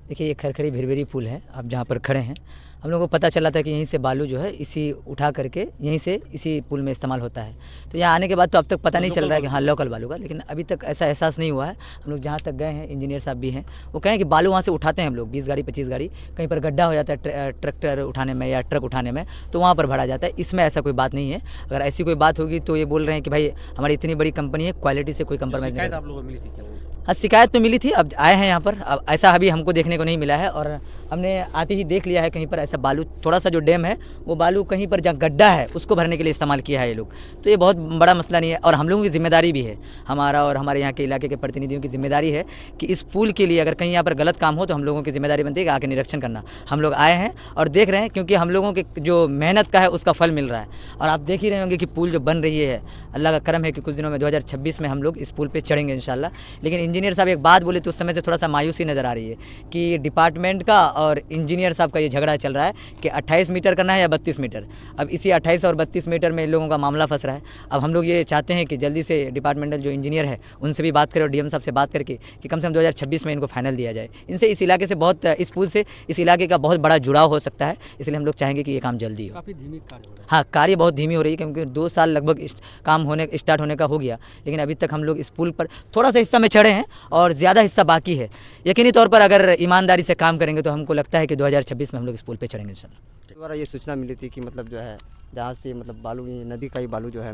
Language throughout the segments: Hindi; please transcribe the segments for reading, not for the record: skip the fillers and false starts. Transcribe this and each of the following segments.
देखिए ये खरखड़ी भिरभिरी पुल है, आप जहाँ पर खड़े हैं। हम लोगों को पता चला था कि यहीं से बालू जो है इसी उठा करके यहीं से इसी पुल में इस्तेमाल होता है। तो यहाँ आने के बाद तो अब तक पता नहीं चल रहा है कि हाँ लोकल बालू का, लेकिन अभी तक ऐसा एहसास नहीं हुआ है। हम लोग जहाँ तक गए हैं, इंजीनियर साहब भी हैं, वो कहें कि बालू वहाँ से उठाते हैं हम लोग 20 गाड़ी 25 गाड़ी, कहीं पर गड्ढा हो जाता है ट्रैक्टर उठाने में या ट्रक उठाने में, तो वहाँ पर भरा जाता है। इसमें ऐसा कोई बात नहीं है। अगर ऐसी कोई बात होगी तो ये बोल रहे हैं कि भाई हमारी इतनी बड़ी कंपनी है, क्वालिटी से कोई कंप्रोमाइज़ नहीं। आप लोगों को मिली थी क्या? हाँ शिकायत तो मिली थी, अब आए हैं यहाँ पर। अब ऐसा अभी हमको देखने को नहीं मिला है, और हमने आते ही देख लिया है कहीं पर ऐसा बालू, थोड़ा सा जो डैम है वो बालू कहीं पर जहाँ गड्ढा है उसको भरने के लिए इस्तेमाल किया है ये लोग। तो ये बहुत बड़ा मसला नहीं है, और हम लोगों की जिम्मेदारी भी है, हमारा और हमारे यहाँ के इलाके के प्रतिनिधियों की जिम्मेदारी है कि इस पुल के लिए अगर कहीं यहाँ पर गलत काम हो तो हम लोगों की जिम्मेदारी बनती है कि आके निरीक्षण करना। हम लोग आए हैं और देख रहे हैं, क्योंकि हम लोगों के जो मेहनत का है उसका फल मिल रहा है। और आप देख ही रहे होंगे कि पुल जो बन रही है, अल्लाह का करम है कि कुछ दिनों में 2026 में हम लोग इस पुल पर चढ़ेंगे इंशाल्लाह। लेकिन इंजीनियर साहब एक बात बोले तो उस समय से थोड़ा सा मायूसी नज़र आ रही है कि डिपार्टमेंट का और इंजीनियर साहब का ये झगड़ा चल रहा है कि 28 मीटर करना है या 32 मीटर। अब इसी 28 और 32 मीटर में इन लोगों का मामला फंस रहा है। अब हम लोग ये चाहते हैं कि जल्दी से डिपार्टमेंटल जो इंजीनियर है उनसे भी बात करें और डीएम साहब से बात करके कि कम से कम 2026 में इनको फाइनल दिया जाए। इनसे इस इलाके से बहुत, इस पुल से इस इलाके का बहुत बड़ा जुड़ाव हो सकता है, इसलिए हम लोग चाहेंगे कि ये काम जल्दी हो। काफ़ी धीमी कार्य हो रहा है। हाँ कार्य बहुत धीमी हो रही है, क्योंकि 2 साल लगभग काम होने स्टार्ट होने का हो गया, लेकिन अभी तक हम लोग इस पुल पर थोड़ा सा हिस्सा में चढ़े हैं और ज़्यादा हिस्सा बाकी है। यकीनी तौर पर अगर ईमानदारी से काम करेंगे तो हमको लगता है कि 2026 में हम लोग इस पुल पे चढ़ेंगे इंशाल्लाह। द्वारा ये सूचना मिली थी कि मतलब जो है जहाँ से मतलब बालू, ये नदी का ही बालू जो है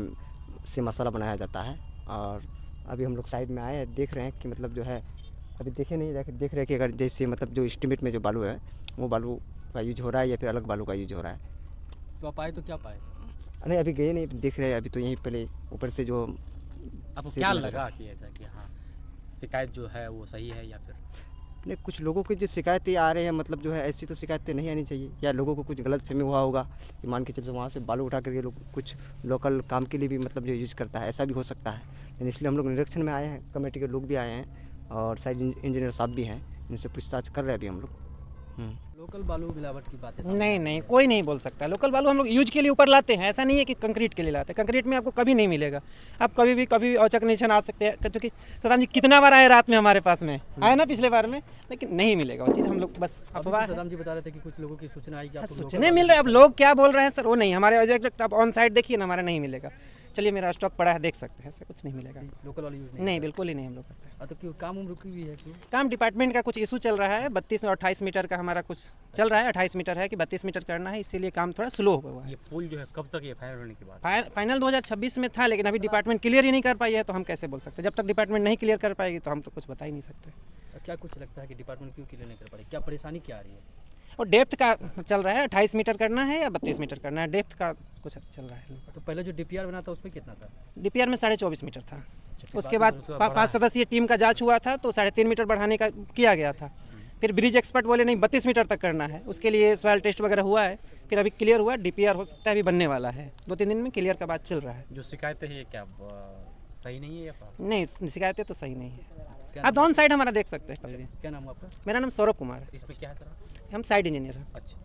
से मसाला बनाया जाता है। और अभी हम लोग साइड में आए हैं, देख रहे हैं कि मतलब जो है अभी देखे नहीं, देख रहे हैं कि अगर जैसे मतलब जो एस्टीमेट में जो बालू है वो बालू का यूज हो रहा है या फिर अलग बालू का यूज हो रहा है। तो आप आए तो क्या पाए? नहीं अभी गए नहीं, देख रहे हैं अभी तो यहीं पहले ऊपर से जो आपको क्या लगा कि ऐसा कि हाँ शिकायत जो है वो सही है या फिर नहीं? कुछ लोगों की जो शिकायतें आ रही हैं, मतलब जो है ऐसी तो शिकायतें नहीं आनी चाहिए, या लोगों को कुछ गलत फहमी हुआ होगा कि मान के चलते वहाँ से बालू उठा करके लोग कुछ लोकल काम के लिए भी मतलब जो यूज करता है, ऐसा भी हो सकता है। लेकिन इसलिए हम लोग निरीक्षण में आए हैं, कमेटी के लोग भी आए हैं और साइड इंजीनियर साहब भी हैं, इनसे पूछताछ कर रहे हैं अभी हम लोग। लोकल बालू मिलावट की बात है? नहीं कोई नहीं बोल सकता। लोकल बालू हम लोग यूज के लिए ऊपर लाते हैं, ऐसा नहीं है कि कंक्रीट के लिए लाते हैं। कंक्रीट में आपको कभी नहीं मिलेगा, आप कभी भी औचक निशान आ सकते हैं। क्योंकि सदाम जी कितना बार आए रात में हमारे पास में आए ना पिछले बार में, लेकिन नहीं मिलेगा वो चीज़। हम लोग बस अफवाह। सदाम जी बता रहे थे कि कुछ लोगों की सूचना आई कि सूचने मिल रहे, अब लोग क्या बोल रहे हैं सर वो नहीं, हमारे एग्जैक्ट आप ऑन साइड देखिए ना, हमारा नहीं मिलेगा। चलिए मेरा स्टॉक पड़ा है, देख सकते हैं, ऐसा कुछ नहीं मिलेगा। लोकल वाली यूज नहीं बिल्कुल ही नहीं हम लोग करते हैं। तो क्यों काम उम्र रुकी हुई है? क्यों काम डिपार्टमेंट का कुछ इशू चल रहा है, 32 और 28 मीटर का हमारा कुछ चल रहा है। 28 मीटर है कि 32 मीटर करना है, इसीलिए काम थोड़ा स्लो हुआ है। ये पुल जो है कब तक ये फाइनल होने के बाद? फाइनल 2026 में था, लेकिन अभी डिपार्टमेंट क्लियर ही नहीं कर पाई है, तो हम कैसे बोल सकते हैं? जब तक डिपार्टमेंट नहीं क्लियर कर पाएगी तो हम तो कुछ बता ही नहीं सकते। क्या कुछ लगता है कि डिपार्टमेंट क्यों क्लियर नहीं कर पा रही? क्या परेशानी क्या आ रही है? और डेप्थ का चल रहा है, 28 मीटर करना है या 32 मीटर करना है, डेप्थ का कुछ चल रहा है। तो पहले जो डीपीआर बना था उसमें कितना था? डीपीआर में 24.5 मीटर था। उसके बाद 5 सदस्यीय टीम का जांच हुआ था तो 3.5 मीटर बढ़ाने का किया गया था। फिर ब्रिज एक्सपर्ट बोले नहीं 32 मीटर तक करना है, उसके लिए सॉइल टेस्ट वगैरह हुआ है, फिर अभी क्लियर हुआ। डीपीआर हो सकता है अभी बनने वाला है, 2-3 दिन में क्लियर का बात चल रहा है। जो शिकायतें है क्या सही नहीं है या नहीं शिकायतें तो सही नहीं है। आप ऑन साइड हमारा देख सकते हैं कभी भी। क्या नाम है आपका? मेरा नाम सौरभ कुमार है। इसमें क्या है सर? हम साइड इंजीनियर हैं। अच्छा।